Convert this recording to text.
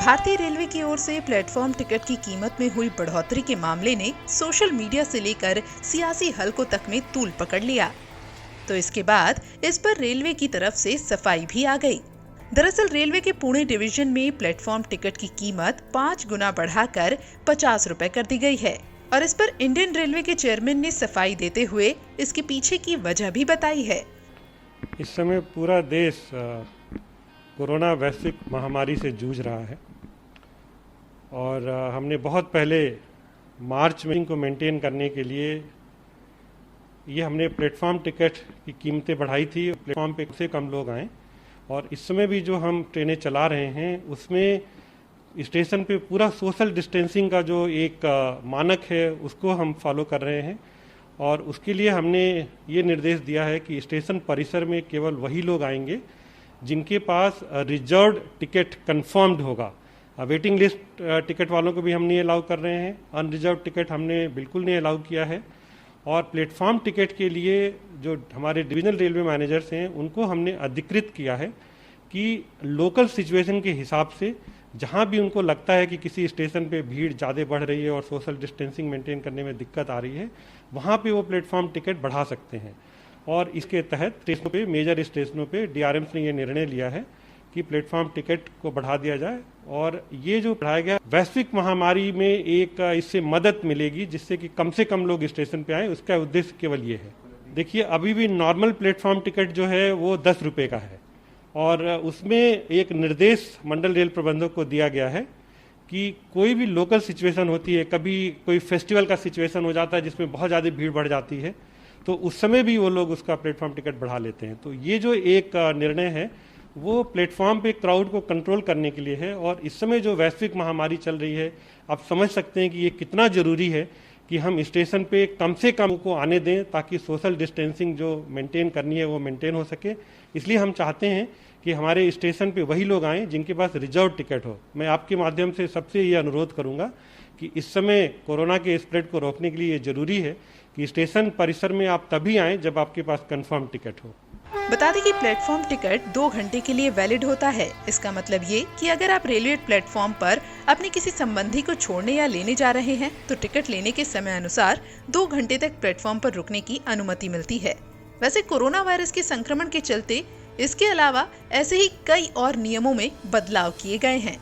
भारतीय रेलवे की ओर से प्लेटफॉर्म टिकट की कीमत में हुई बढ़ोतरी के मामले ने सोशल मीडिया से लेकर सियासी हलकों तक में तूल पकड़ लिया। तो इसके बाद इस पर रेलवे की तरफ से सफाई भी आ गई। दरअसल रेलवे के पुणे डिवीजन में प्लेटफॉर्म टिकट की कीमत 5 गुना बढ़ाकर 50 रुपए कर दी गई है और इस पर इंडियन रेलवे के चेयरमैन ने सफाई देते हुए इसके पीछे की वजह भी बताई है। इस समय पूरा देश कोरोना वैश्विक महामारी से जूझ रहा है और हमने बहुत पहले मार्च में इनको मेंटेन करने के लिए ये हमने प्लेटफॉर्म टिकट की कीमतें बढ़ाई थी। प्लेटफॉर्म पे से कम लोग आए और इस समय भी जो हम ट्रेनें चला रहे हैं उसमें स्टेशन पे पूरा सोशल डिस्टेंसिंग का जो एक मानक है उसको हम फॉलो कर रहे हैं और उसके लिए हमने ये निर्देश दिया है कि स्टेशन परिसर में केवल वही लोग आएंगे जिनके पास रिजर्व्ड टिकट कंफर्म्ड होगा। वेटिंग लिस्ट टिकट वालों को भी हम नहीं अलाउ कर रहे हैं, अनरिजर्व टिकट हमने बिल्कुल नहीं अलाउ किया है और प्लेटफॉर्म टिकट के लिए जो हमारे डिविजनल रेलवे मैनेजर्स हैं उनको हमने अधिकृत किया है कि लोकल सिचुएशन के हिसाब से जहां भी उनको लगता है कि किसी स्टेशन पे भीड़ ज़्यादा बढ़ रही है और सोशल डिस्टेंसिंग मेंटेन करने में दिक्कत आ रही है वहां पे वो प्लेटफॉर्म टिकट बढ़ा सकते हैं। और इसके तहत स्टेशनों पे, मेजर स्टेशनों पे डीआरएम्स ने ये निर्णय लिया है कि प्लेटफॉर्म टिकट को बढ़ा दिया जाए और ये जो बढ़ाया गया वैश्विक महामारी में एक इससे मदद मिलेगी जिससे कि कम से कम लोग स्टेशन पे आए। उसका उद्देश्य केवल ये है। देखिए अभी भी नॉर्मल प्लेटफॉर्म टिकट जो है वो 10 रुपये का है और उसमें एक निर्देश मंडल रेल प्रबंधक को दिया गया है कि कोई भी लोकल सिचुएशन होती है, कभी कोई फेस्टिवल का सिचुएशन हो जाता है जिसमें बहुत ज़्यादा भीड़ बढ़ जाती है तो उस समय भी वो लोग उसका प्लेटफॉर्म टिकट बढ़ा लेते हैं। तो ये जो एक निर्णय है वो प्लेटफॉर्म पे क्राउड को कंट्रोल करने के लिए है और इस समय जो वैश्विक महामारी चल रही है आप समझ सकते हैं कि ये कितना ज़रूरी है कि हम स्टेशन पे कम से कम को आने दें ताकि सोशल डिस्टेंसिंग जो मेंटेन करनी है वो मेंटेन हो सके। इसलिए हम चाहते हैं कि हमारे स्टेशन पे वही लोग आएँ जिनके पास रिजर्व टिकट हो। मैं आपके माध्यम से सबसे ये अनुरोध करूँगा कि इस समय कोरोना के स्प्रेड को रोकने के लिए ये जरूरी है कि स्टेशन परिसर में आप तभी आएं जब आपके पास कंफर्म टिकट हो। बता दें कि प्लेटफॉर्म टिकट 2 घंटे के लिए वैलिड होता है। इसका मतलब ये कि अगर आप रेलवे प्लेटफॉर्म पर अपने किसी संबंधी को छोड़ने या लेने जा रहे हैं तो टिकट लेने के समय अनुसार 2 घंटे तक प्लेटफॉर्म पर रुकने की अनुमति मिलती है। वैसे कोरोना वायरस के संक्रमण के चलते इसके अलावा ऐसे ही कई और नियमों में बदलाव किए गए हैं।